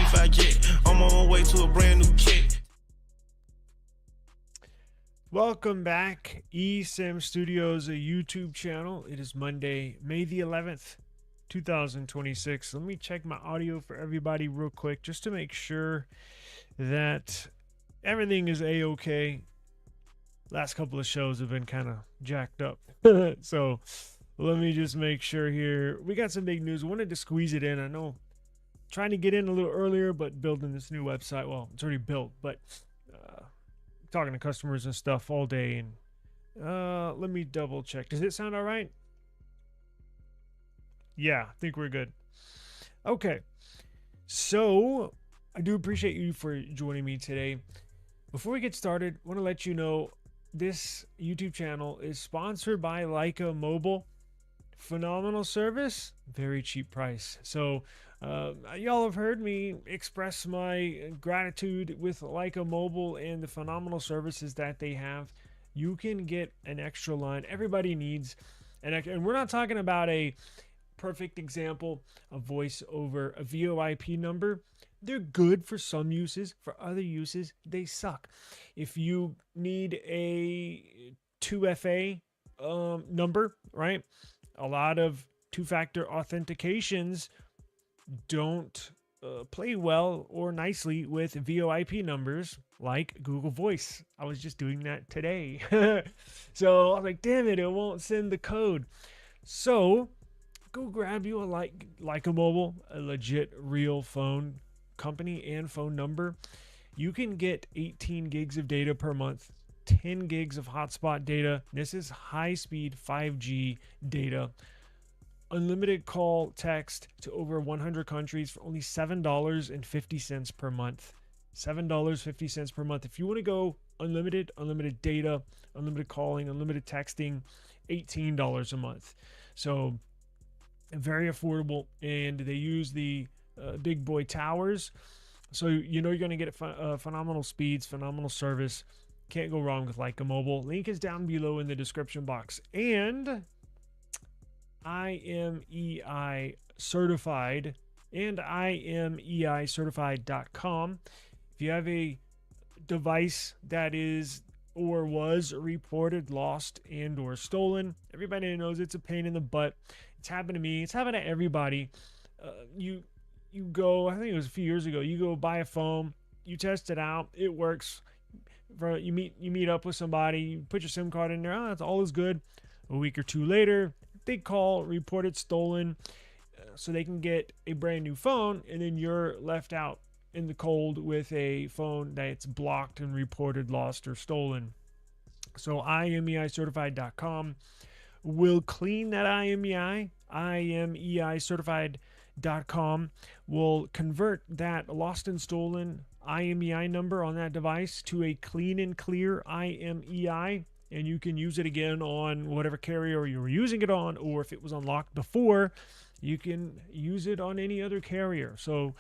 S25 jet. I'm on my way to a brand new kit. Welcome back, eSIM Studios, a YouTube channel. It is Monday, May the 11th, 2026. Let me check my audio for everybody real quick just to make sure that everything is a-okay. Last couple of shows have been kind of jacked up. So let me just make sure here. We got some big news. I wanted to squeeze it in. I know trying to get in a little earlier, but building this new website. Well, it's already built, but talking to customers and stuff all day. And let me double check. Does it sound all right? Yeah, I think we're good. Okay. So I do appreciate you for joining me today. Before we get started, I want to let you know this YouTube channel is sponsored by Lyca Mobile. Phenomenal service, very cheap price. So y'all have heard me express my gratitude with Lyca Mobile and the phenomenal services that they have. You can get an extra line everybody needs, and we're not talking about a perfect example of voice over a VoIP number. They're good for some uses. For other uses, they suck. If you need a 2FA number, right? A lot of two-factor authentications don't play well or nicely with VoIP numbers like Google Voice. I was just doing that today. So I was like, damn it, it won't send the code. So go grab you a Lyca Mobile, a legit real phone company and phone number. You can get 18 gigs of data per month, 10 gigs of hotspot data. This is high-speed 5G data. Unlimited call, text to over 100 countries for only $7.50 per month. $7.50 per month. If you want to go unlimited data, unlimited calling, unlimited texting, $18 a month. So very affordable, and they use the big boy towers. So you know you're going to get phenomenal speeds, phenomenal service. Can't go wrong with Lyca Mobile. Link is down below in the description box. And IMEI Certified and IMEI Certified.com. If you have a device that is or was reported lost and or stolen, everybody knows it's a pain in the butt. It's happened to me. It's happened to everybody. You go, I think it was a few years ago, you go buy a phone, you test it out, it works. You meet up with somebody, you put your SIM card in there, that's all is good. A week or two later, they call, report it stolen, so they can get a brand new phone, and then you're left out in the cold with a phone that's blocked and reported lost or stolen. So IMEIcertified.com will clean that IMEI. IMEIcertified.com will convert that lost and stolen IMEI number on that device to a clean and clear IMEI, and you can use it again on whatever carrier you were using it on, or if it was unlocked before, you can use it on any other carrier. So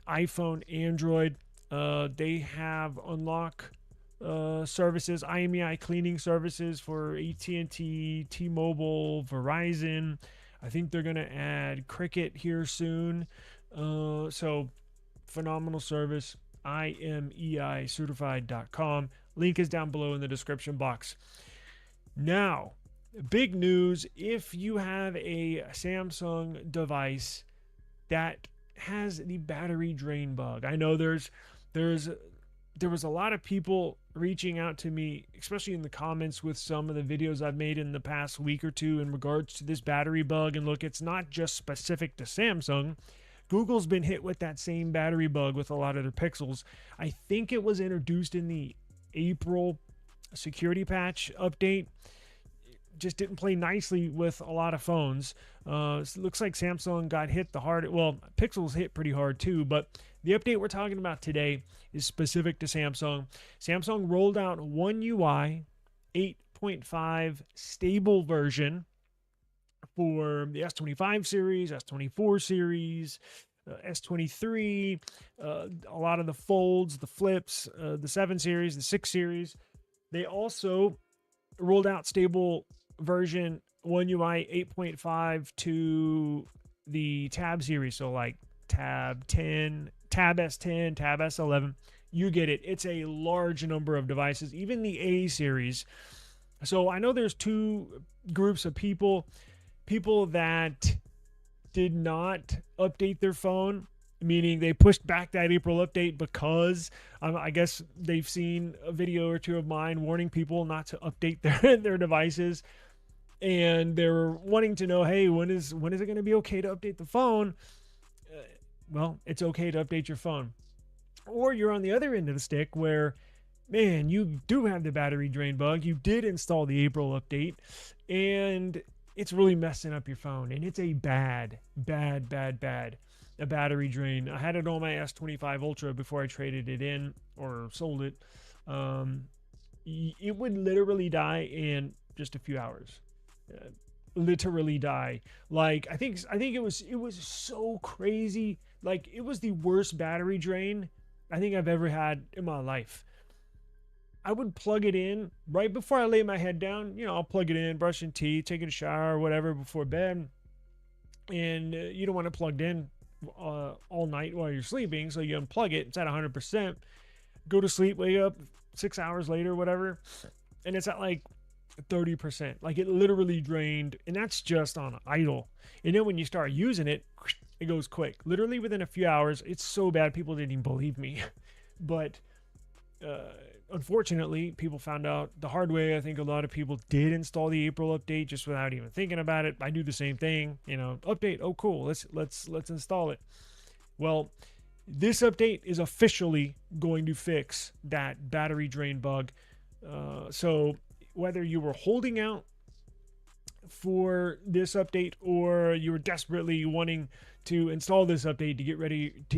iPhone, Android, they have unlock services, IMEI cleaning services for AT&T, T-Mobile, Verizon. I think they're going to add Cricket here soon. So phenomenal service, IMEIcertified.com. Link is down below in the description box. Now, big news, if you have a Samsung device that has the battery drain bug. I know there was a lot of people reaching out to me, especially in the comments with some of the videos I've made in the past week or two in regards to this battery bug. And look, it's not just specific to Samsung. Google's been hit with that same battery bug with a lot of their Pixels. I think it was introduced in the April security patch update. Just didn't play nicely with a lot of phones. It looks like Samsung got hit the hard. Well, Pixels hit pretty hard too, but the update we're talking about today is specific to Samsung. Samsung rolled out One UI 8.5 stable version for the S25 series, S24 series, S23, a lot of the folds, the flips, the 7 series, the 6 series. They also rolled out stable version One UI 8.5 to the Tab series. So like Tab 10, Tab S10, Tab S11. You get it. It's a large number of devices, even the A series. So I know there's two groups of people that did not update their phone, meaning they pushed back that April update because I guess they've seen a video or two of mine warning people not to update their devices, and they're wanting to know, hey, when is it going to be okay to update the phone? Well, it's okay to update your phone. Or you're on the other end of the stick where, man, you do have the battery drain bug. You did install the April update, and it's really messing up your phone. And it's a bad a battery drain. I had it on my S25 Ultra before I traded it in or sold it. It would literally die in just a few hours. Literally die. Like I think it was so crazy. Like it was the worst battery drain I think I've ever had in my life. I would plug it in right before I lay my head down. I'll plug it in, brushing teeth, taking a shower, whatever before bed. And you don't want it plugged in all night while you're sleeping, so you unplug it. It's at 100%. Go to sleep, wake up 6 hours later, whatever, and it's at like 30%. Like it literally drained, and that's just on idle. And then when you start using it, it goes quick. Literally within a few hours. It's so bad people didn't even believe me. But unfortunately, people found out the hard way. I think a lot of people did install the April update just without even thinking about it. I do the same thing. Update. Oh, cool. Let's install it. Well, this update is officially going to fix that battery drain bug. So whether you were holding out for this update or you were desperately wanting to install this update to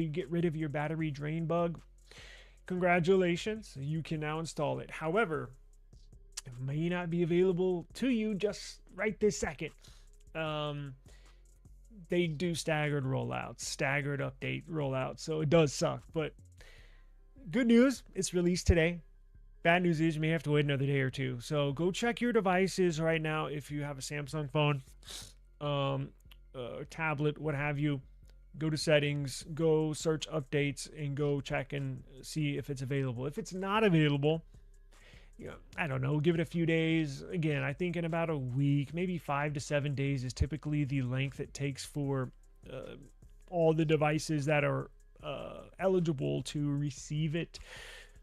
get rid of your battery drain bug, congratulations, you can now install it. However, it may not be available to you just right this second. They do staggered update rollouts, so it does suck. But good news, it's released today. Bad news is you may have to wait another day or two. So go check your devices right now if you have a Samsung phone, tablet, what have you. Go to settings, go search updates, and go check and see if it's available. If it's not available, I don't know, give it a few days. Again, I think in about a week, maybe 5 to 7 days is typically the length it takes for all the devices that are eligible to receive it.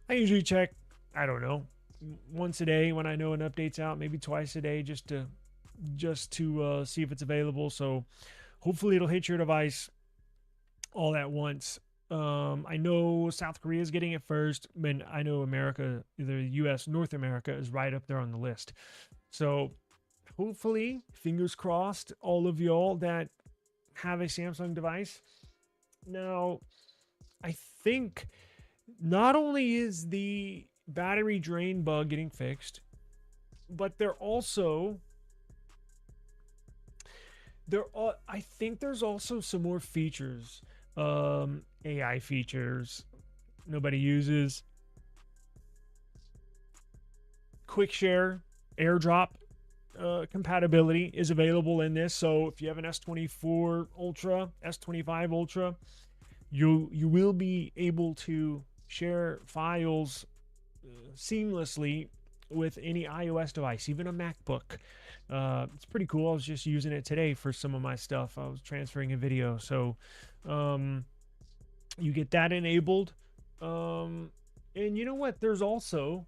I usually check, I don't know, once a day when I know an update's out, maybe twice a day just to see if it's available. So hopefully it'll hit your device all at once. I know South Korea is getting it first, and I know America, either US, North America, is right up there on the list. So hopefully, fingers crossed, all of y'all that have a Samsung device. Now, I think not only is the battery drain bug getting fixed, but I think there's also some more features, AI features nobody uses. Quick share, AirDrop compatibility is available in this. So if you have an S24 Ultra, S25 Ultra, you will be able to share files seamlessly with any iOS device, even a MacBook. It's pretty cool. I was just using it today for some of my stuff. I was transferring a video, so you get that enabled. And you know what? There's also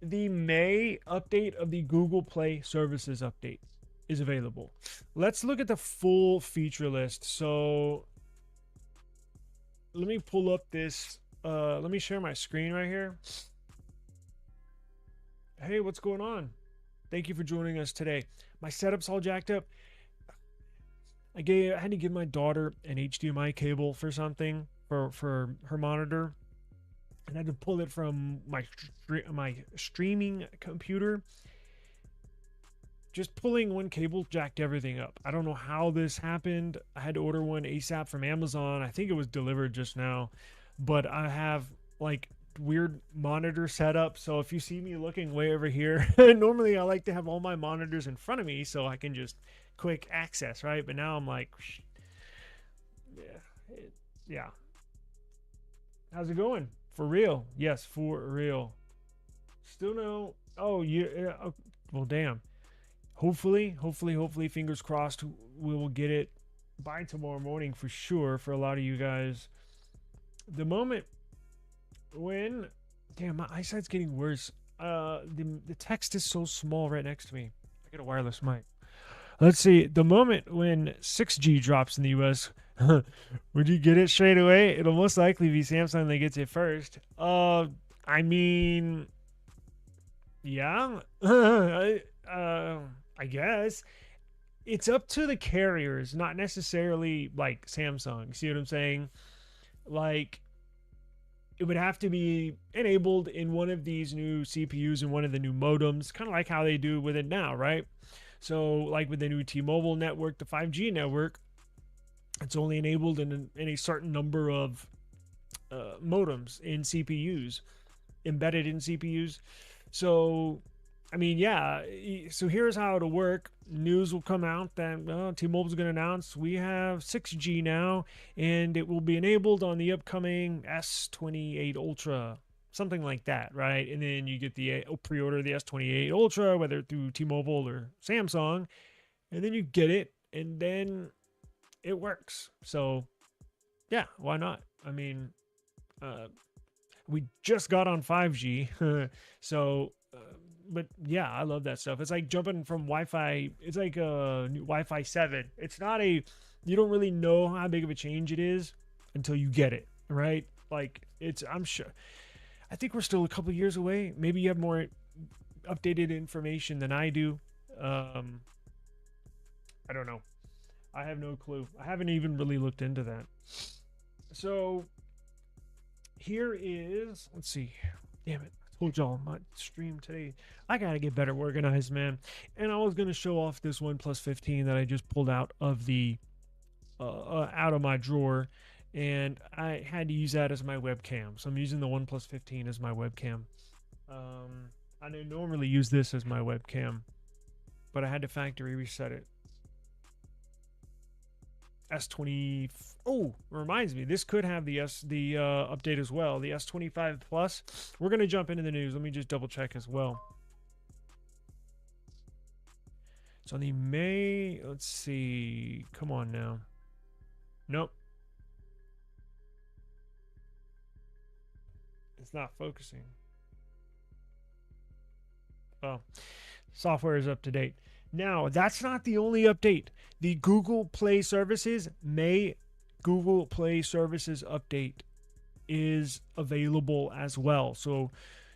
the May update of the Google Play Services update is available. Let's look at the full feature list. So let me pull up this. Let me share my screen right here. Hey, what's going on? Thank you for joining us today. My setup's all jacked up. I had to give my daughter an HDMI cable for something for her monitor, and I had to pull it from my streaming computer. Just pulling one cable jacked everything up. I don't know how this happened. I had to order one ASAP from Amazon. I think it was delivered just now, but I have like weird monitor setup. So if you see me looking way over here, normally I like to have all my monitors in front of me so I can just quick access, right? But now I'm like yeah. How's it going? For real? Yes, for real. Still no. Oh, yeah. Well, damn. Hopefully, fingers crossed, we will get it by tomorrow morning for sure. For a lot of you guys, the moment when, damn, my eyesight's getting worse. The text is so small right next to me. I get a wireless mic. Let's see. The moment when 6G drops in the US, would you get it straight away? It'll most likely be Samsung that gets it first. I mean, yeah. I guess it's up to the carriers, not necessarily like Samsung. See what I'm saying? Like, it would have to be enabled in one of these new CPUs and one of the new modems, kind of like how they do with it now, right? So, like with the new T-Mobile network, the 5G network, it's only enabled in a certain number of modems in CPUs, embedded in CPUs. So, I mean, yeah. So here's how it'll work. News will come out that T-Mobile's going to announce we have 6G now, and it will be enabled on the upcoming S28 Ultra, something like that, right? And then you get the pre-order the S28 Ultra, whether through T-Mobile or Samsung, and then you get it, and then it works. So, yeah, why not? I mean, we just got on 5G, so. But yeah, I love that stuff. It's like jumping from Wi-Fi. It's like a new Wi-Fi 7. It's not a, you don't really know how big of a change it is until you get it, right? Like I'm sure, I think we're still a couple years away. Maybe you have more updated information than I do. I don't know. I have no clue. I haven't even really looked into that. So here is, let's see. Damn it. Told y'all my stream today, I gotta get better organized, man. And I was gonna show off this OnePlus 15 that I just pulled out of the out of my drawer, and I had to use that as my webcam. So I'm using the OnePlus 15 as my webcam. I don't normally use this as my webcam, but I had to factory reset it. S20. Oh, reminds me, this could have the update as well. The S25 Plus. We're gonna jump into the news. Let me just double check as well. So the May. Let's see. Come on now. Nope. It's not focusing. Oh, software is up to date. Now, that's not the only update. The Google Play Services Google Play Services update is available as well. So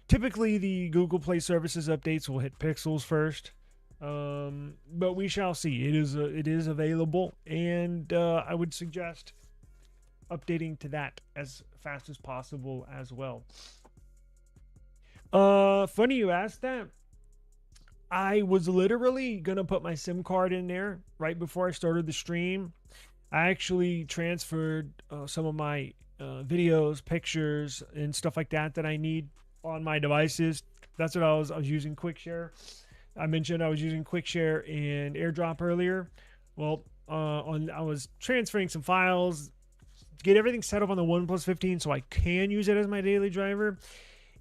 typically the Google Play Services updates will hit Pixels first. But we shall see. It is available, and I would suggest updating to that as fast as possible as well. Funny you asked that. I was literally going to put my SIM card in there right before I started the stream. I actually transferred some of my videos, pictures, and stuff like that I need on my devices. That's what I was using QuickShare. I mentioned I was using QuickShare and AirDrop earlier. Well, I was transferring some files to get everything set up on the OnePlus 15 so I can use it as my daily driver.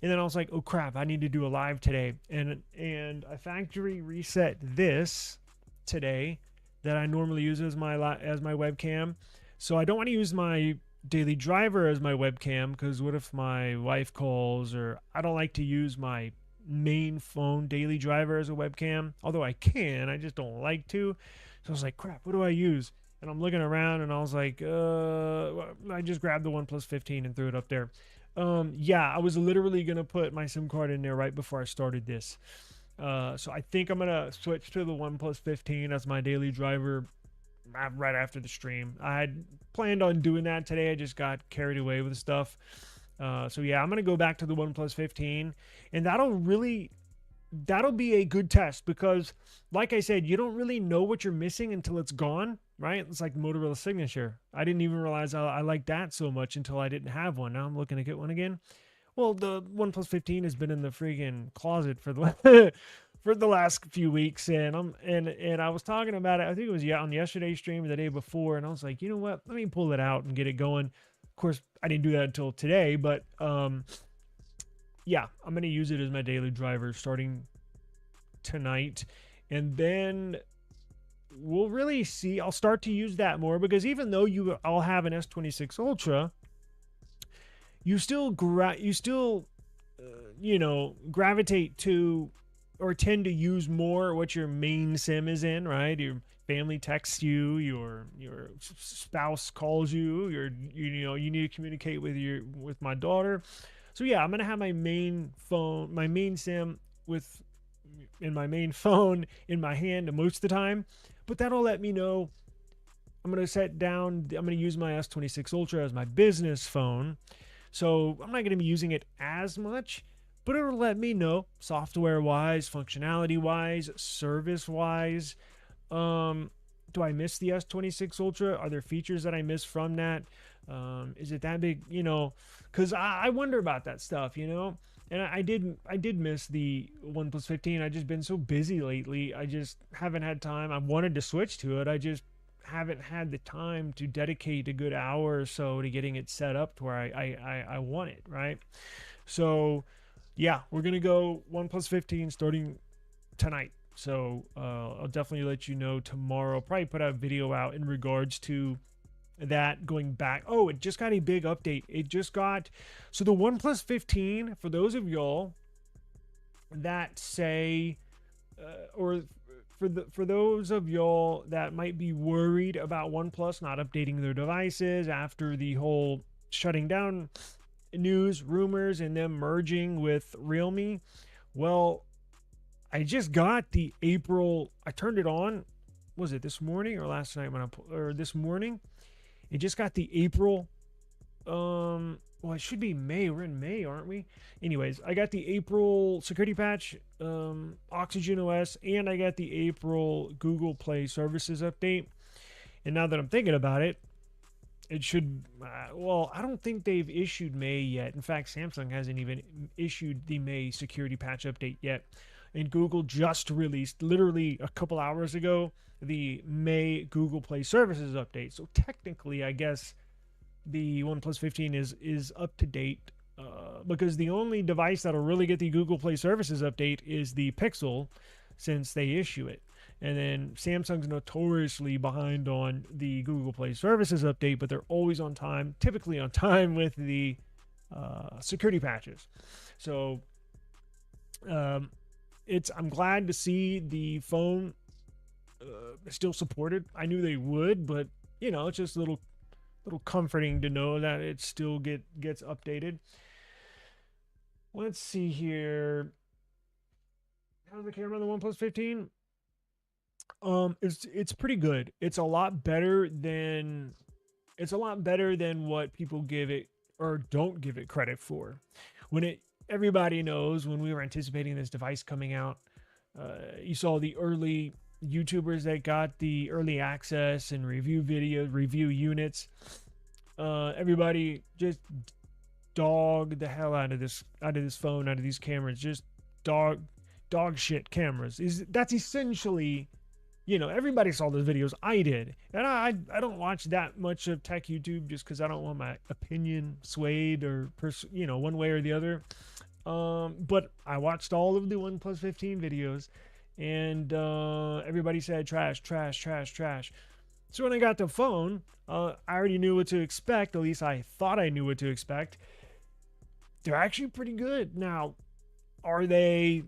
And then I was like, oh crap, I need to do a live today. And I factory reset this today that I normally use as my webcam. So I don't want to use my daily driver as my webcam, because what if my wife calls, or I don't like to use my main phone daily driver as a webcam. Although I can, I just don't like to. So I was like, crap, what do I use? And I'm looking around and I was like, I just grabbed the OnePlus 15 and threw it up there. Yeah, I was literally going to put my SIM card in there right before I started this. So I think I'm going to switch to the OnePlus 15 as my daily driver right after the stream. I had planned on doing that today. I just got carried away with stuff. So yeah, I'm going to go back to the OnePlus 15, and that'll be a good test, because like I said, you don't really know what you're missing until it's gone, right? It's like Motorola Signature. I didn't even realize I liked that so much until I didn't have one. Now I'm looking to get one again. Well, the OnePlus 15 has been in the freaking closet for the for the last few weeks, and I was talking about it. I think it was on yesterday's stream or the day before, and I was like, you know what? Let me pull it out and get it going. Of course, I didn't do that until today, but yeah, I'm gonna use it as my daily driver starting tonight, and then we'll really see. I'll start to use that more, because even though I'll have an S26 Ultra, you still gravitate to or tend to use more what your main SIM is in, right? Your family texts you, your spouse calls you, you need to communicate with my daughter. So yeah, I'm gonna have my main SIM in my main phone in my hand most of the time, but that'll let me know I'm gonna use my S26 Ultra as my business phone. So I'm not going to be using it as much, but it'll let me know software-wise, functionality-wise, service-wise. Do I miss the S26 Ultra? Are there features that I miss from that? Is it that big? Because I wonder about that stuff, and I did miss the OnePlus 15. I've just been so busy lately. I just haven't had time. I wanted to switch to it. I just haven't had the time to dedicate a good hour or so to getting it set up to where I want it, right? So yeah, we're gonna go OnePlus 15 starting tonight. So I'll definitely let you know tomorrow. Probably put a video out in regards to that going back. Oh, it just got a big update. So the OnePlus 15, for those of y'all that say for those of y'all that might be worried about OnePlus not updating their devices after the whole shutting down news, rumors, and them merging with Realme, well, I just got the April. I turned it on. Was it this morning or last night or this morning? It just got the April. Well, it should be May. We're in May, aren't we? Anyways, I got the April security patch, Oxygen OS, and I got the April Google Play Services update. And now that I'm thinking about it, it should, I don't think they've issued May yet. In fact, Samsung hasn't even issued the May security patch update yet. And Google just released, literally a couple hours ago, the May Google Play Services update. So technically, I guess the OnePlus 15 is up to date, because the only device that'll really get the Google Play Services update is the Pixel, since they issue it. And then Samsung's notoriously behind on the Google Play Services update, but they're always on time, typically on time with the security patches. So I'm glad to see the phone still supported. I knew they would, but it's just a little comforting to know that it still gets updated. Let's see here. How's the camera on the OnePlus 15? It's pretty good. It's a lot better than what people give it or don't give it credit for. Everybody knows when we were anticipating this device coming out, you saw the early YouTubers that got the early access and review videos, review units. Everybody just dogged the hell out of this phone, out of these cameras. Just dog shit cameras. That's essentially, everybody saw those videos. I did, and I don't watch that much of tech YouTube just because I don't want my opinion swayed or one way or the other. But I watched all of the OnePlus 15 videos. And everybody said trash. So when I got the phone, I already knew what to expect. At least I thought I knew what to expect. They're actually pretty good. Now, are they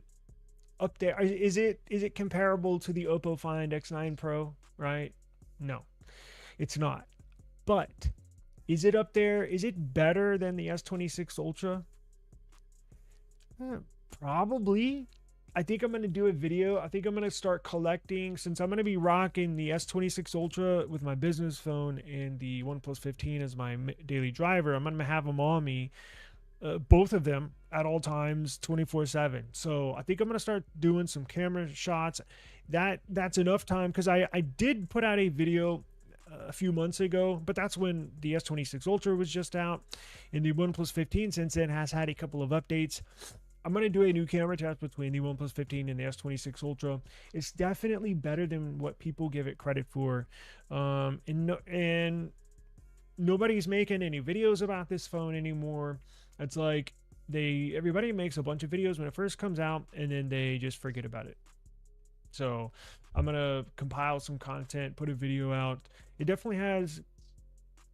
up there? Is it comparable to the Oppo Find X9 Pro? Right? No, it's not. But is it up there? Is it better than the S26 Ultra? Probably. I think I'm going to do a video. I think I'm going to start collecting, since I'm going to be rocking the S26 Ultra with my business phone and the OnePlus 15 as my daily driver. I'm going to have them on me, both of them at all times, 24/7. So I think I'm going to start doing some camera shots. That's enough time, because I did put out a video a few months ago, but that's when the S26 Ultra was just out, and the OnePlus 15 since then has had a couple of updates. I'm going to do a new camera test between the OnePlus 15 and the S26 Ultra. It's definitely better than what people give it credit for. And nobody's making any videos about this phone anymore. It's like everybody makes a bunch of videos when it first comes out and then they just forget about it. So I'm going to compile some content, put a video out. It definitely has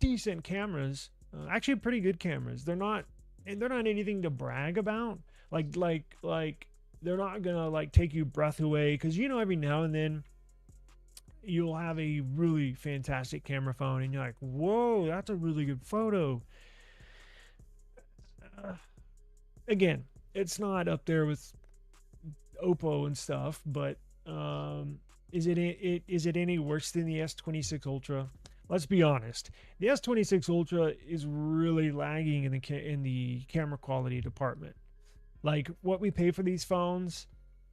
decent cameras, actually pretty good cameras. They're not anything to brag about. Like they're not gonna like take your breath away, because every now and then you'll have a really fantastic camera phone and you're like, whoa, that's a really good photo. Again, it's not up there with Oppo and stuff, but is it any worse than the S26 Ultra? Let's be honest. The S26 Ultra is really lagging in the camera quality department. Like, what we pay for these phones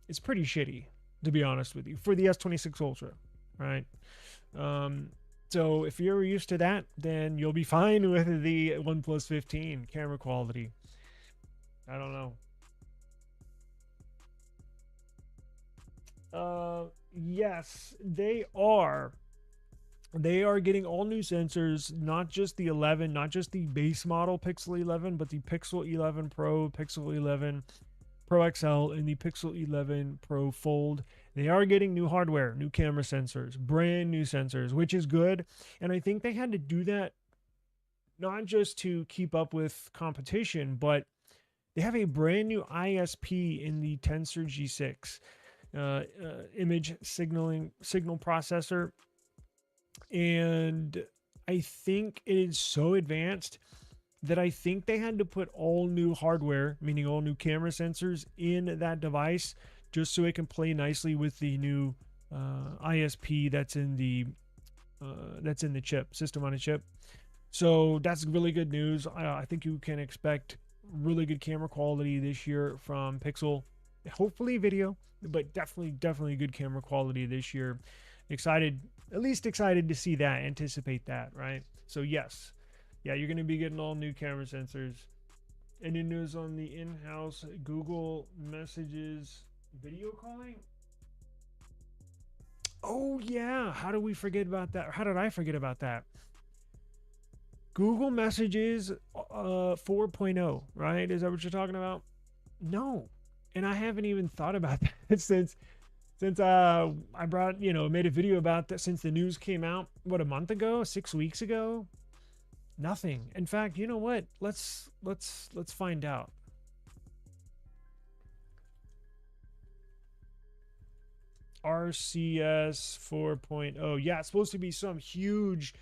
is pretty shitty, to be honest with you, for the S26 Ultra, right? So if you're used to that, then you'll be fine with the OnePlus 15 camera quality. I don't know. Yes, they are. They are getting all new sensors, not just the 11, not just the base model Pixel 11, but the Pixel 11 Pro, Pixel 11 Pro XL, and the Pixel 11 Pro Fold. They are getting new hardware, new camera sensors, brand new sensors, which is good. And I think they had to do that not just to keep up with competition, but they have a brand new ISP in the Tensor G6 image signal processor. And I think it is so advanced that I think they had to put all new hardware, meaning all new camera sensors, in that device just so it can play nicely with the new ISP that's in the chip, system on a chip. So that's really good news. I think you can expect really good camera quality this year from Pixel. Hopefully video, but definitely good camera quality this year. At least excited to see that, anticipate that, right? So yes, yeah, you're going to be getting all new camera sensors. Any news on the in-house Google Messages video calling? Oh yeah, how did we forget about that? Or how did I forget about that? Google Messages 4.0, right? Is that what you're talking about? No. And I haven't even thought about that since I brought, made a video about that since the news came out, what, a month ago, 6 weeks ago? Nothing. In fact, you know what? Let's find out. RCS 4.0. Yeah, it's supposed to be some huge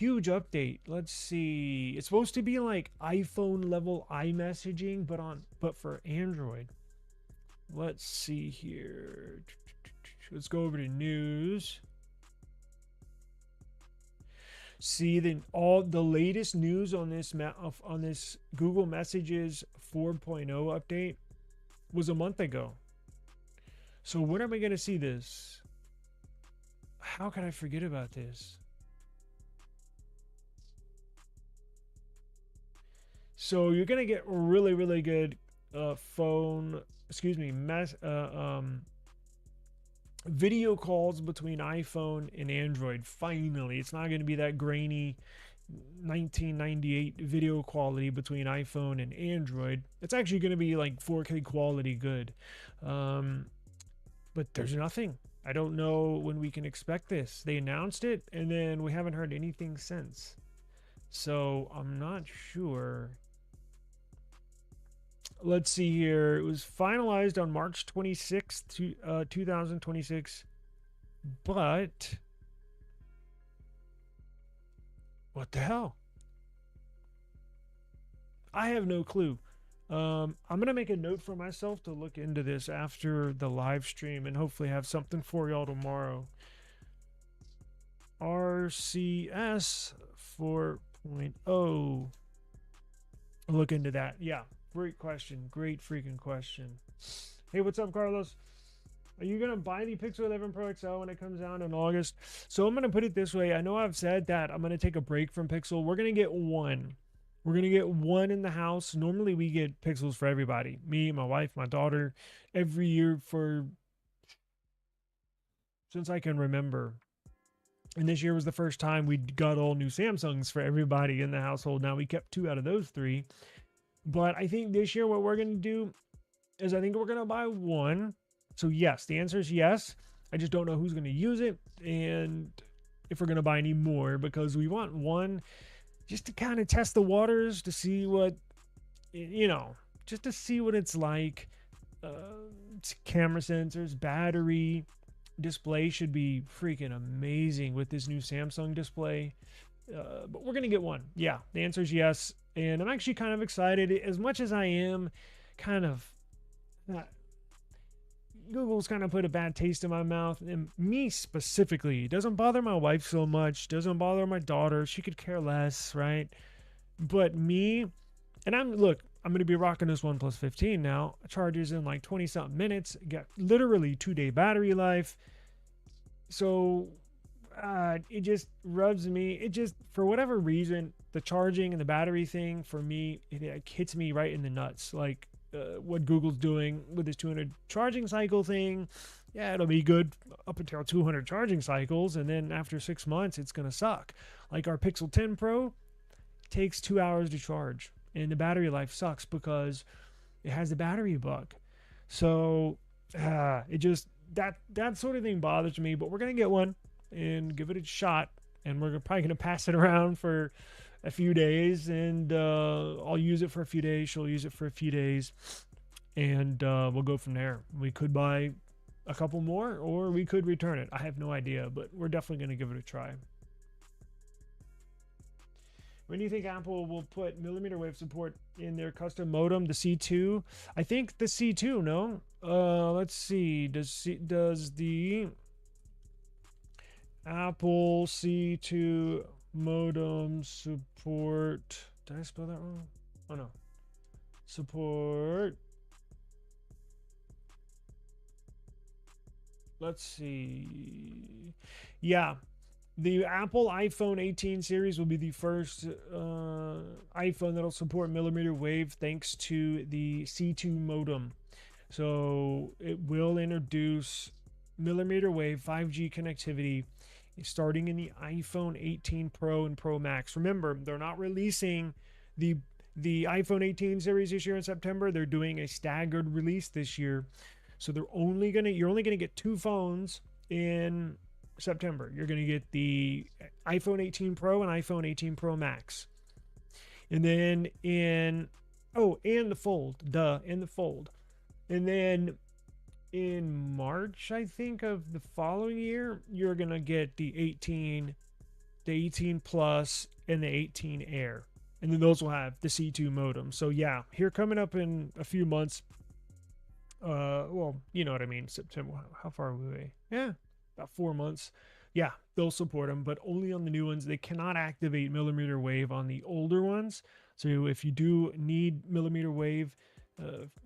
update. Let's see. It's supposed to be like iPhone level iMessaging, but for Android. Let's see here. Let's go over to news. See, all the latest news on this Google Messages 4.0 update was a month ago. So when am I going to see this? How could I forget about this? So you're going to get really good video calls between iPhone and Android. Finally, it's not going to be that grainy 1998 video quality between iPhone and Android. It's actually going to be like 4K quality good. But there's nothing. I don't know when we can expect this. They announced it and then we haven't heard anything since. So I'm not sure. Let's see here. It was finalized on March 26th, 2026. But what the hell? I have no clue. I'm going to make a note for myself to look into this after the live stream and hopefully have something for y'all tomorrow. RCS 4.0. Look into that. Yeah. Great question. Great freaking question. Hey, what's up, Carlos? Are you going to buy the Pixel 11 Pro XL when it comes out in August? So I'm going to put it this way. I know I've said that I'm going to take a break from Pixel. We're going to get one. We're going to get one in the house. Normally we get Pixels for everybody. Me, my wife, my daughter, every year for since I can remember. And this year was the first time we got all new Samsungs for everybody in the household. Now we kept 2 out of those 3. But I think this year what we're going to do is I think we're going to buy one. So yes, the answer is yes. I just don't know who's going to use it and if we're going to buy any more, because we want one just to kind of test the waters to see what, just to see what it's like. Camera sensors, battery, display should be freaking amazing with this new Samsung display. But we're going to get one. Yeah, the answer is yes. And I'm actually kind of excited, as much as I am kind of, Google's kind of put a bad taste in my mouth, and me specifically. It doesn't bother my wife so much, doesn't bother my daughter. She could care less, right? But me, and I'm going to be rocking this OnePlus 15 now. It charges in like 20 something minutes. Got literally 2-day battery life. So it just rubs me. It just, for whatever reason, the charging and the battery thing for me, it hits me right in the nuts. Like what Google's doing with this 200 charging cycle thing. Yeah, it'll be good up until 200 charging cycles. And then after 6 months, it's going to suck. Like our Pixel 10 Pro takes 2 hours to charge. And the battery life sucks because it has the battery bug. So it just, that sort of thing bothers me. But we're going to get one and give it a shot. And we're probably going to pass it around for a few days. And I'll use it for a few days. She'll use it for a few days. And we'll go from there. We could buy a couple more, or we could return it. I have no idea, but we're definitely going to give it a try. When do you think Apple will put millimeter wave support in their custom modem, the C2? I think the C2, no? Let's see. Does the Apple C2 modem support... Did I spell that wrong? Oh, no. Support... Let's see. Yeah. The Apple iPhone 18 series will be the first iPhone that'll support millimeter wave thanks to the C2 modem. So it will introduce millimeter wave 5G connectivity starting in the iPhone 18 Pro and Pro Max. Remember, they're not releasing the iPhone 18 series this year in September. They're doing a staggered release this year. So you're only gonna get 2 phones in September. You're gonna get the iPhone 18 Pro and iPhone 18 Pro Max, and then and the Fold, and the Fold, and then in March, I think, of the following year, you're gonna get the 18 Plus, and the 18 Air, and then those will have the C2 modem. So yeah, here coming up in a few months. Well, you know what I mean. September. How far are we? Yeah, about 4 months. Yeah, they'll support them, but only on the new ones. They cannot activate millimeter wave on the older ones. So if you do need millimeter wave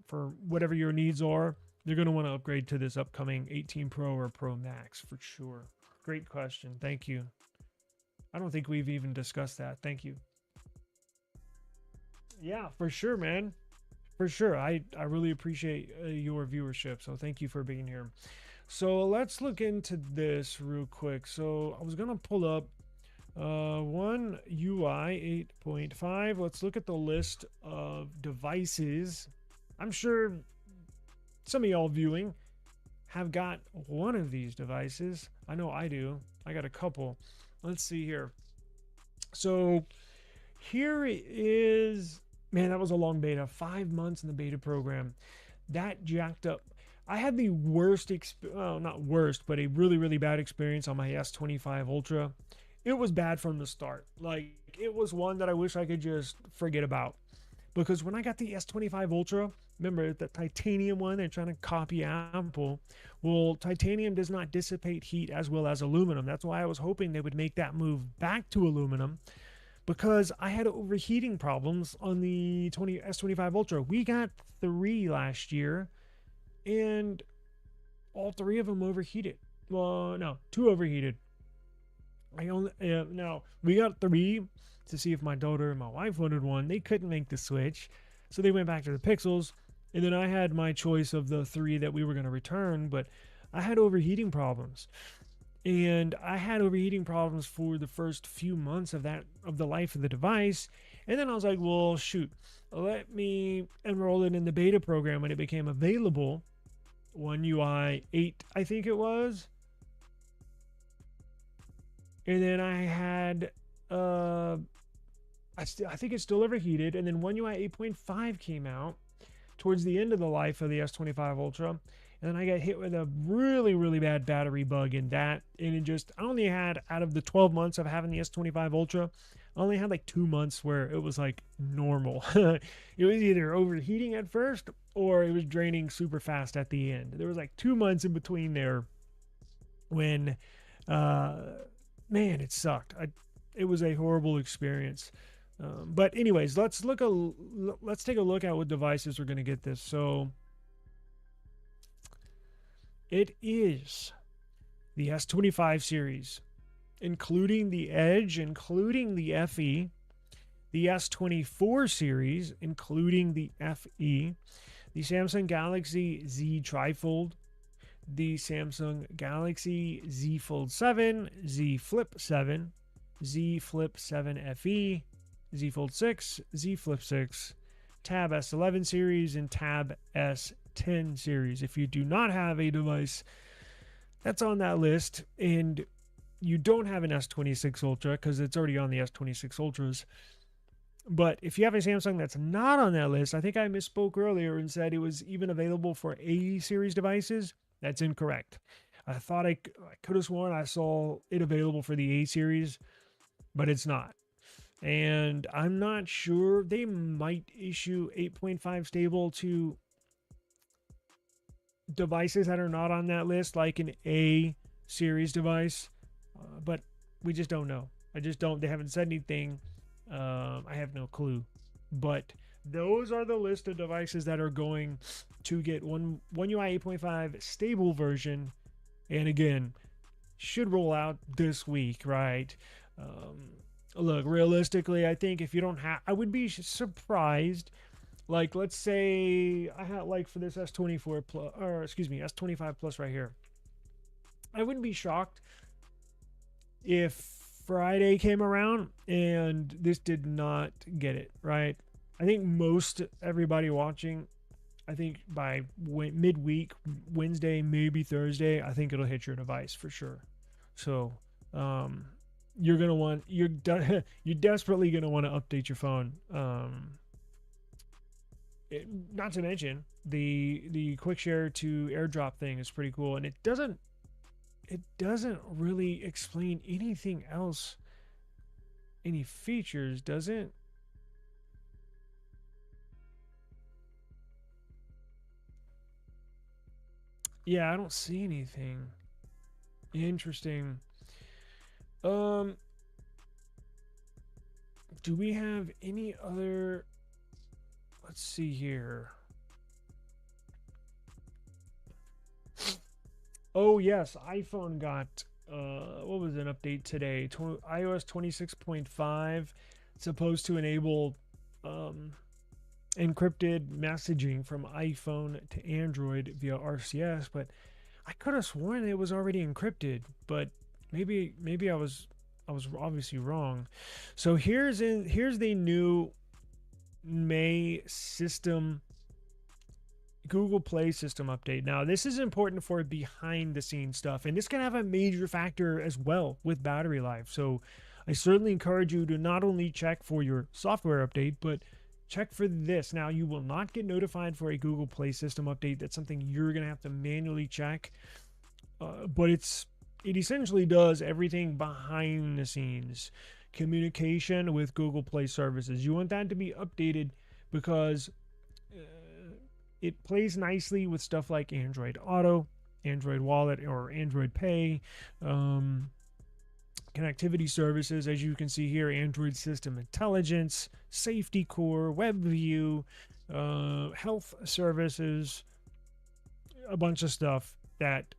for whatever your needs are, you're going to want to upgrade to this upcoming 18 Pro or Pro Max for sure. Great question. Thank you. I don't think we've even discussed that. Thank you. Yeah, for sure, man. For sure. I really appreciate your viewership. So thank you for being here. So let's look into this real quick. So I was going to pull up One UI 8.5. Let's look at the list of devices. I'm sure some of y'all viewing have got one of these devices. I know I do. I got a couple. Let's see here. So here is, man, that was a long beta. 5 months in the beta program. That jacked up. I had the worst, well, not worst, but a really, really bad experience on my S25 Ultra. It was bad from the start. Like, it was one that I wish I could just forget about. Because when I got the S25 Ultra, remember the titanium one, they're trying to copy Apple. Well, titanium does not dissipate heat as well as aluminum. That's why I was hoping they would make that move back to aluminum, because I had overheating problems on the S25 Ultra. We got 3 last year, and all 3 of them overheated. Well, no, 2 overheated. No, we got 3. to see if my daughter and my wife wanted one. They couldn't make the switch, so they went back to the Pixels. And then I had my choice of the 3 that we were going to return, but I had overheating problems. And I had overheating problems for the first few months of the life of the device. And then I was like, well, shoot, let me enroll it in the beta program when it became available. One UI 8, I think it was. And then I had, I think it's still overheated. And then One UI 8.5 came out towards the end of the life of the S25 Ultra. And then I got hit with a really, really bad battery bug in that. And it just, I only had, out of the 12 months of having the S25 Ultra, I only had like 2 months where it was like normal. It was either overheating at first or it was draining super fast at the end. There was like 2 months in between there when, man, it sucked. It was a horrible experience. But anyways, let's take a look at what devices are going to get this. So it is the S25 series, including the Edge, including the FE, the S24 series, including the FE, the Samsung Galaxy Z Trifold, the Samsung Galaxy Z Fold 7, Z Flip 7, Z Flip 7 FE, Z Fold 6, Z Flip 6, Tab S11 series, and Tab S10 series. If you do not have a device that's on that list and you don't have an S26 Ultra, because it's already on the S26 Ultras, but if you have a Samsung that's not on that list, I think I misspoke earlier and said it was even available for A series devices. That's incorrect. I thought I could have sworn I saw it available for the A series, but it's not. And I'm not sure. They might issue 8.5 stable to devices that are not on that list, like an A series device, but we just don't know. They haven't said anything. I have no clue. But those are the list of devices that are going to get One UI 8.5 stable version, and again, should roll out this week, right? Look, realistically, I think if you don't have, I would be surprised. Like, let's say I had, like, for this S24 plus, or excuse me, S25 plus right here, I wouldn't be shocked if Friday came around and this did not get it, right? I think most everybody watching, I think by midweek, Wednesday, maybe Thursday, I think it'll hit your device for sure. So, you're desperately gonna want to update your phone. Not to mention the quick share to AirDrop thing is pretty cool, and it doesn't really explain anything else, any features, does it? Yeah, I don't see anything interesting. Do we have any other? Let's see here. Oh yes, iPhone got what was an update today? iOS 26.5, supposed to enable encrypted messaging from iPhone to Android via RCS, but I could have sworn it was already encrypted, but maybe I was obviously wrong. So here's the new May system, Google Play system update. Now, this is important for behind the scenes stuff, and this can have a major factor as well with battery life. So I certainly encourage you to not only check for your software update, but check for this. Now, you will not get notified for a Google Play system update. That's something you're going to have to manually check. But it essentially does everything behind the scenes. Communication with Google Play services. You want that to be updated because it plays nicely with stuff like Android Auto, Android Wallet, or Android Pay, connectivity services, as you can see here, Android System Intelligence, Safety Core, WebView, health services, a bunch of stuff that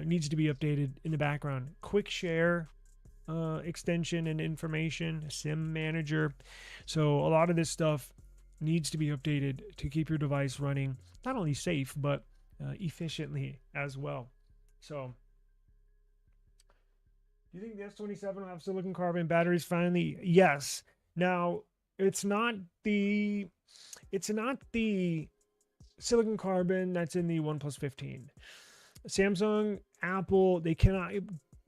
needs to be updated in the background. Quick share extension and information, SIM manager. So a lot of this stuff needs to be updated to keep your device running not only safe but efficiently as well. So, do you think the S27 will have silicon carbon batteries finally? Yes. Now, it's not the silicon carbon that's in the OnePlus 15. Samsung, Apple, they cannot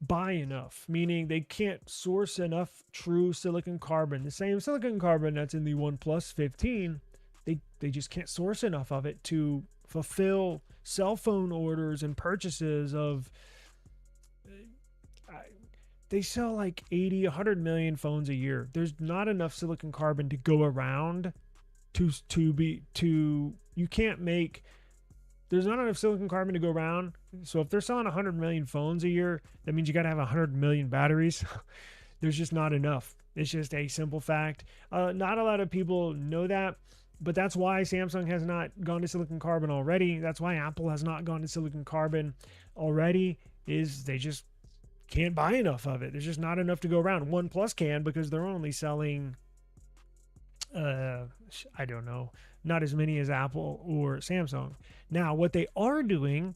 buy enough, meaning they can't source enough true silicon carbon. The same silicon carbon that's in the OnePlus 15, they just can't source enough of it to fulfill cell phone orders and purchases of they sell like 80, 100 million phones a year. There's not enough silicon carbon to go around you can't make there's not enough silicon carbon to go around. So if they're selling 100 million phones a year, that means you got to have 100 million batteries. There's just not enough. It's just a simple fact. Not a lot of people know that, but that's why Samsung has not gone to silicon carbon already. That's why Apple has not gone to silicon carbon already, is they just can't buy enough of it. There's just not enough to go around. OnePlus can, because they're only selling I don't know, not as many as Apple or Samsung. Now, what they are doing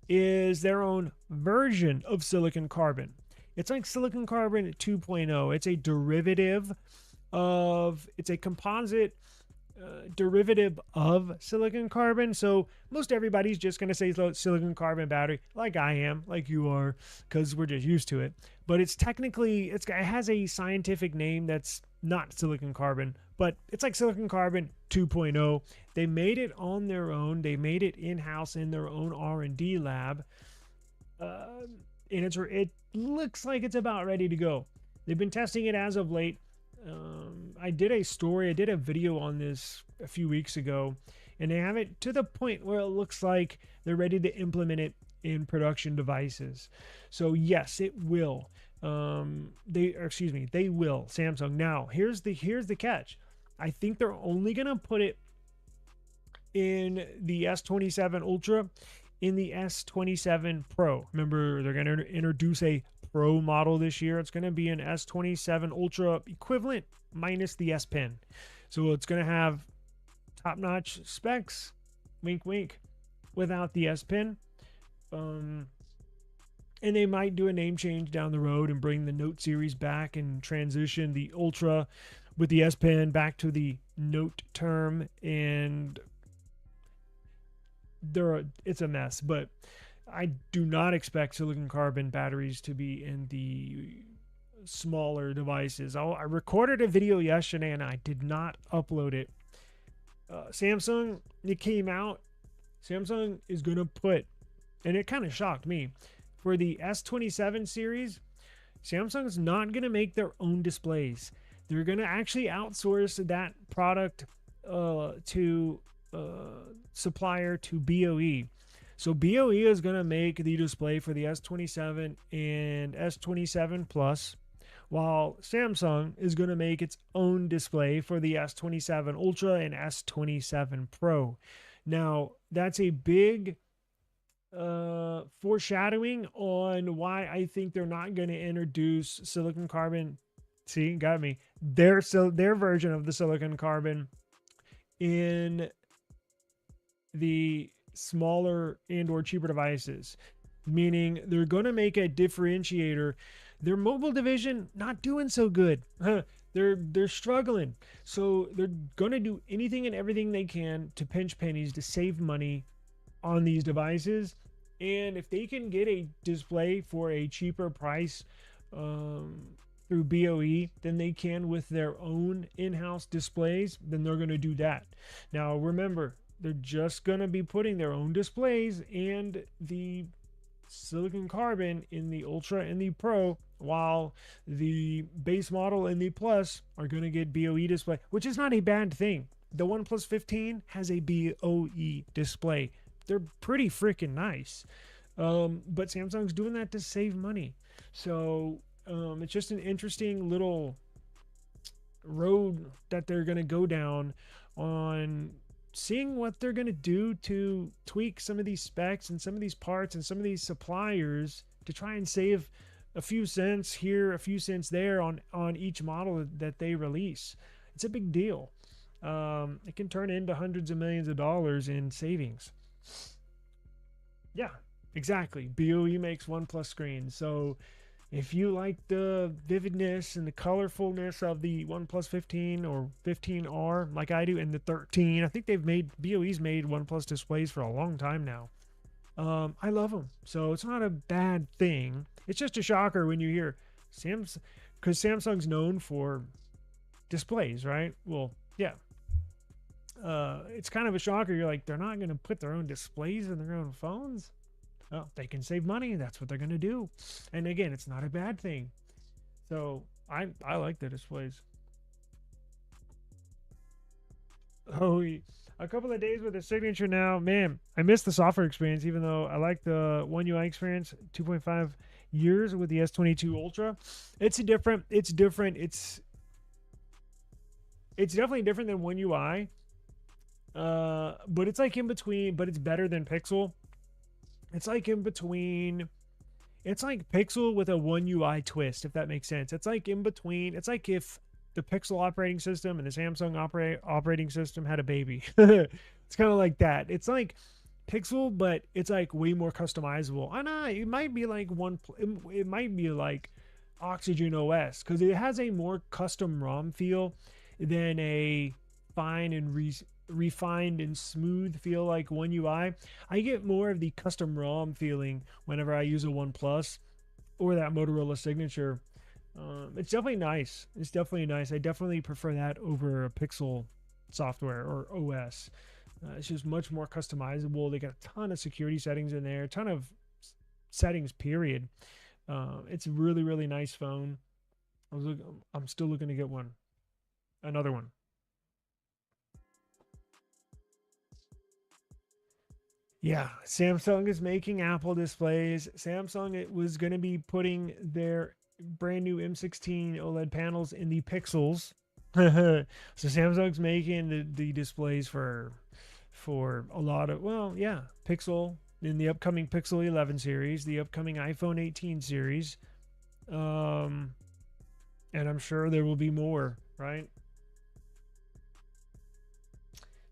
is their own version of silicon carbon. It's like silicon carbon 2.0. It's a derivative it's a composite derivative of silicon carbon. So most everybody's just going to say silicon carbon battery, like I am, like you are, because we're just used to it. But it's technically, it has a scientific name that's not silicon carbon, but it's like silicon carbon 2.0. They made it on their own. They made it in-house in their own R&D lab. And it looks like it's about ready to go. They've been testing it as of late. I did a video on this a few weeks ago, and they have it to the point where it looks like they're ready to implement it in production devices. So yes, it will. They will, Samsung. Now, here's the catch. I think they're only going to put it in the S27 Ultra, in the S27 Pro. Remember, they're going to introduce a Pro model this year. It's going to be an S27 Ultra equivalent minus the S Pen. So it's going to have top-notch specs, wink wink, without the S Pen. And they might do a name change down the road and bring the Note series back and transition the Ultra with the S Pen back to the Note term, and it's a mess. But I do not expect silicon carbon batteries to be in the smaller devices. I recorded a video yesterday and I did not upload it. Samsung, it came out. Samsung is going to put, and it kind of shocked me, for the S27 series, Samsung's not going to make their own displays. They're going to actually outsource that product to supplier to BOE. So BOE is going to make the display for the S27 and S27 Plus, while Samsung is going to make its own display for the S27 Ultra and S27 Pro. Now, that's a big foreshadowing on why I think they're not going to introduce silicon carbon. See, got me. Their version of the silicon carbon in the smaller and or cheaper devices, meaning they're going to make a differentiator. Their mobile division not doing so good. They're struggling. So they're going to do anything and everything they can to pinch pennies to save money on these devices. And if they can get a display for a cheaper price through BOE than they can with their own in-house displays, then they're going to do that. Now, remember, they're just going to be putting their own displays and the silicon carbon in the Ultra and the Pro, while the base model and the Plus are going to get BOE display, which is not a bad thing. The OnePlus 15 has a BOE display. They're pretty freaking nice. But Samsung's doing that to save money. So it's just an interesting little road that they're going to go down on seeing what they're going to do to tweak some of these specs and some of these parts and some of these suppliers to try and save a few cents here, a few cents there on each model that they release. It's a big deal. It can turn into hundreds of millions of dollars in savings. Yeah, exactly. BOE makes OnePlus screens. So if you like the vividness and the colorfulness of the OnePlus 15 or 15R, like I do, and the 13, I think BOE's made OnePlus displays for a long time now. I love them. So it's not a bad thing. It's just a shocker when you hear Samsung, because Samsung's known for displays, right? Well, yeah. It's kind of a shocker. You're like, they're not going to put their own displays in their own phones? Well, they can save money. That's what they're going to do. And again, it's not a bad thing. So I like the displays. Oh, a couple of days with the signature now. Man, I miss the software experience, even though I like the One UI experience. 2.5 years with the S22 Ultra. It's different. It's definitely different than One UI. But it's like in between, but it's better than Pixel. It's like in between. It's like Pixel with a One UI twist, if that makes sense. It's like in between. It's like if the Pixel operating system and the Samsung operating system had a baby. It's kind of like that. It's like Pixel, but it's like way more customizable. I know it might be like it might be like Oxygen OS, because it has a more custom ROM feel than a fine and refined and smooth feel like One UI. I get more of the custom ROM feeling whenever I use a OnePlus or that Motorola Signature. It's definitely nice. It's definitely nice. I definitely prefer that over a Pixel software or OS. It's just much more customizable. They got a ton of security settings in there, a ton of settings, period. It's a really, really nice phone. I'm still looking to get one. Another one. Yeah, Samsung is making Apple displays. Samsung, it was going to be putting their brand new M16 OLED panels in the Pixels. So Samsung's making the displays for a lot of, well, yeah, Pixel in the upcoming Pixel 11 series, the upcoming iPhone 18 series. And I'm sure there will be more, right?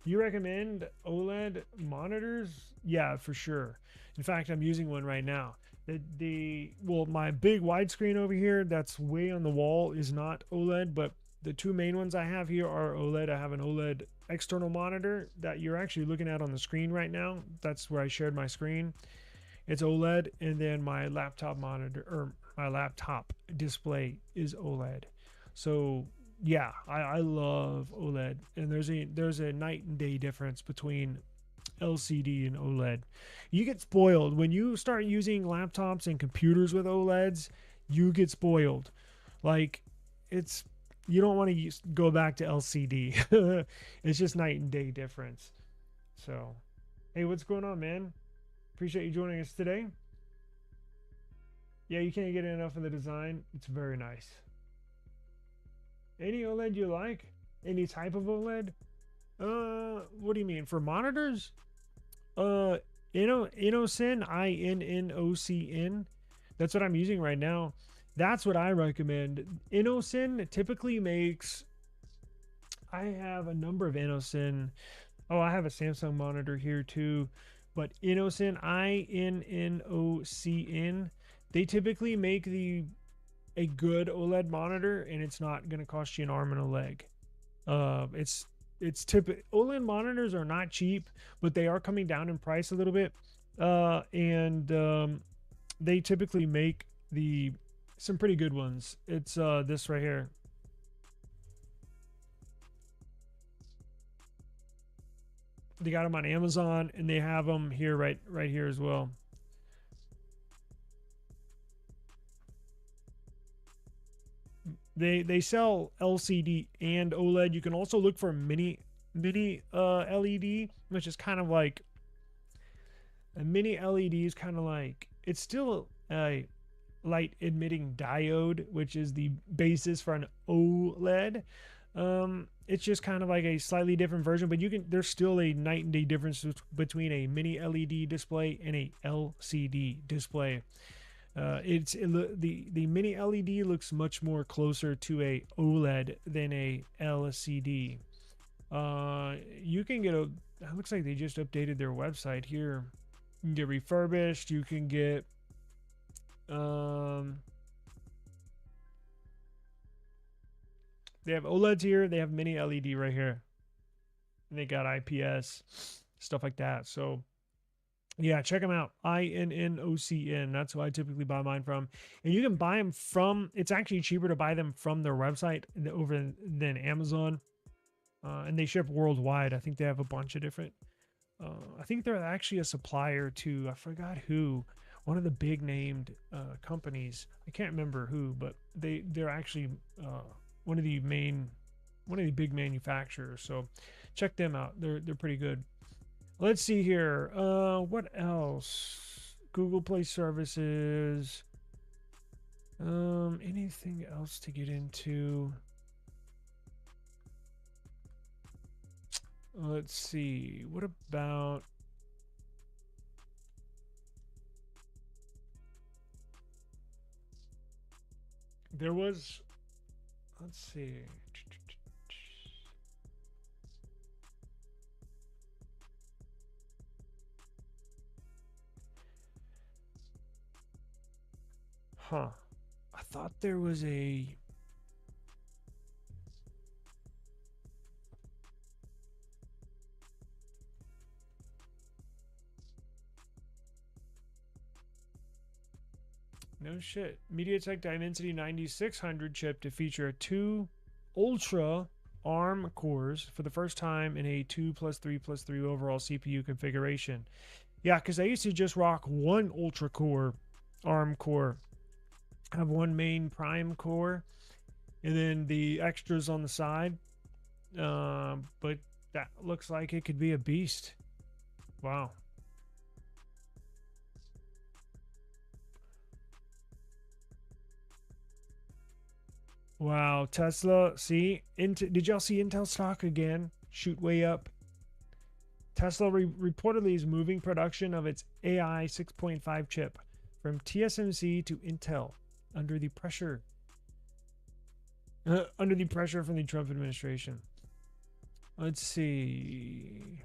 Do you recommend OLED monitors? Yeah, for sure. In fact, I'm using one right now. Well, my big widescreen over here that's way on the wall is not OLED, but the two main ones I have here are OLED. I have an OLED external monitor that you're actually looking at on the screen right now. That's where I shared my screen. It's OLED, and then my laptop monitor, or my laptop display, is OLED. So yeah, I love OLED, and there's a night and day difference between LCD and OLED. You get spoiled when you start using laptops and computers with OLEDs. You get spoiled. Like, you don't want to go back to LCD. It's just night and day difference. So, hey, what's going on, man? Appreciate you joining us today. Yeah, you can't get enough of the design. It's very nice. Any OLED you like? Any type of OLED? What do you mean? For monitors? INNOCN, INNOCN. That's what I'm using right now. That's what I recommend. INNOCN typically makes... I have a number of INNOCN. Oh, I have a Samsung monitor here too. But INNOCN, INNOCN, they typically make a good OLED monitor, and it's not going to cost you an arm and a leg. It's typical. OLED monitors are not cheap, but they are coming down in price a little bit. And they typically make some pretty good ones. It's this right here. They got them on Amazon, and they have them here right here as well. They sell LCD and OLED. You can also look for mini LED, which is kind of like a mini LED is kind of like, it's still a light emitting diode, which is the basis for an OLED. It's just kind of like a slightly different version, but there's still a night and day difference between a mini LED display and a LCD display. The mini LED looks much more closer to a OLED than a LCD. You can get it looks like they just updated their website here. You can get refurbished. You can get they have OLEDs here. They have mini LED right here. And they got IPS, stuff like that. So yeah, check them out. INNOCN. That's who I typically buy mine from. And you can buy them from, it's actually cheaper to buy them from their website over than Amazon. And they ship worldwide. I think they have a bunch of different, I think they're actually a supplier to, I forgot who, one of the big named companies. I can't remember who, but they're actually one of the big manufacturers. So check them out. They're pretty good. Let's see here. What else? Google Play services. Anything else to get into? Let's see. What about there was, let's see. Huh. I thought there was a no shit. MediaTek Dimensity 9600 chip to feature a 2 Ultra ARM cores for the first time in a 2+3+3 overall CPU configuration. Yeah, because I used to just rock one Ultra core ARM core. Have one main prime core and then the extras on the side. But that looks like it could be a beast. Wow. Wow, Tesla, see? Did y'all see Intel stock again? Shoot way up. Tesla reportedly is moving production of its AI 6.5 chip from TSMC to Intel under the pressure from the Trump administration. Let's see.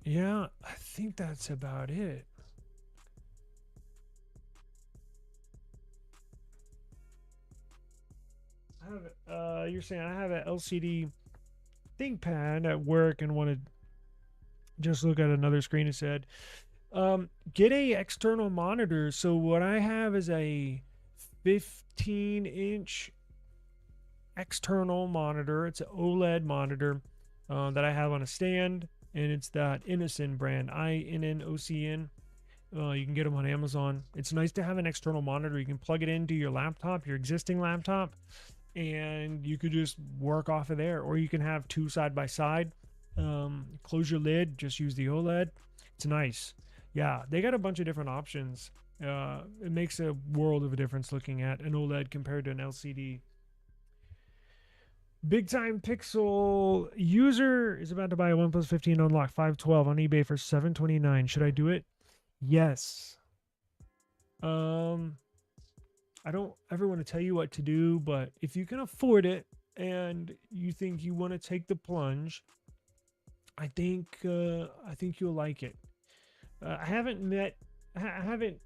Yeah, I think that's about it. You're saying I have an LCD ThinkPad at work and want to just look at another screen instead. Get a external monitor. So what I have is a 15-inch external monitor. It's an OLED monitor that I have on a stand, and it's that Innocent brand, INNOCN. You can get them on Amazon. It's nice to have an external monitor. You can plug it into your laptop, your existing laptop, and you could just work off of there. Or you can have two side by side. Close your lid, just use the OLED. It's nice. Yeah, they got a bunch of different options. It makes a world of a difference looking at an OLED compared to an LCD. Big Time Pixel user is about to buy a OnePlus 15 Unlock 512 on eBay for $729. Should I do it? Yes. I don't ever want to tell you what to do, but if you can afford it and you think you want to take the plunge, I think you'll like it. I haven't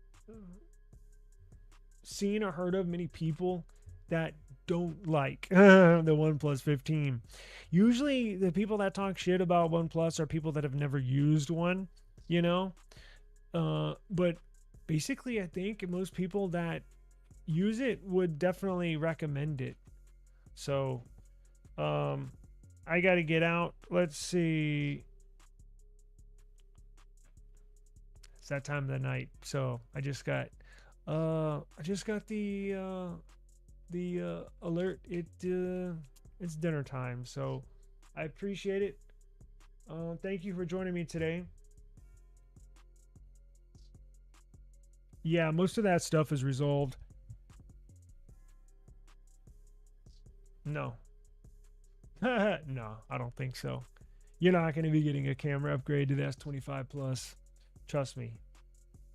seen or heard of many people that don't like the OnePlus 15. Usually the people that talk shit about OnePlus are people that have never used one, you know? But basically I think most people that use it would definitely recommend it. So, I got to get out. Let's see. It's that time of the night. So I just got the alert. It's dinner time. So I appreciate it. Thank you for joining me today. Yeah, most of that stuff is resolved. No. No, I don't think so. You're not going to be getting a camera upgrade to the S25 Plus. Trust me.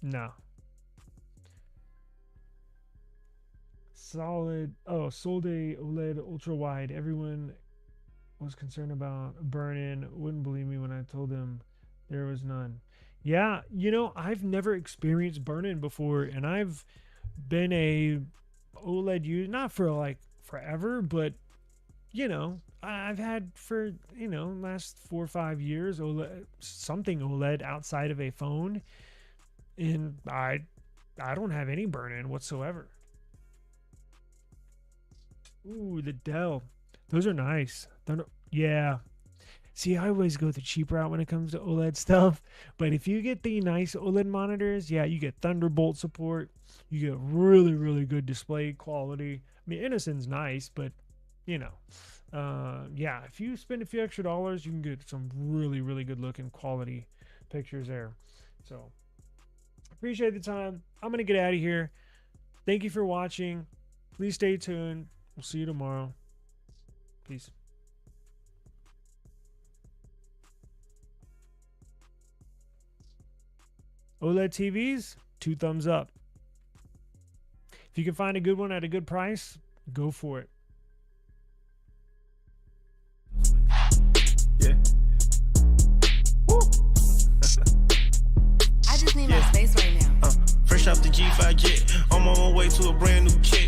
No. Solid. Oh, sold a OLED ultra wide. Everyone was concerned about burn-in. Wouldn't believe me when I told them there was none. Yeah, you know, I've never experienced burn-in before, and I've been a OLED user, not for like forever, but you know, I've had for, you know, last 4 or 5 years OLED, something OLED outside of a phone, and I don't have any burn-in whatsoever. Ooh, the Dell. Those are nice. Yeah. See, I always go the cheap route when it comes to OLED stuff. But if you get the nice OLED monitors, yeah, you get Thunderbolt support. You get really, really good display quality. I mean, Innocent's nice, but, you know. Yeah, if you spend a few extra dollars, you can get some really, really good looking quality pictures there. So, appreciate the time. I'm going to get out of here. Thank you for watching. Please stay tuned. We'll see you tomorrow. Peace. OLED TVs, 2 thumbs up. If you can find a good one at a good price, go for it. Yeah. Woo. I just need my space right now. Fresh off the G5 jet, I'm on my way to a brand new kit.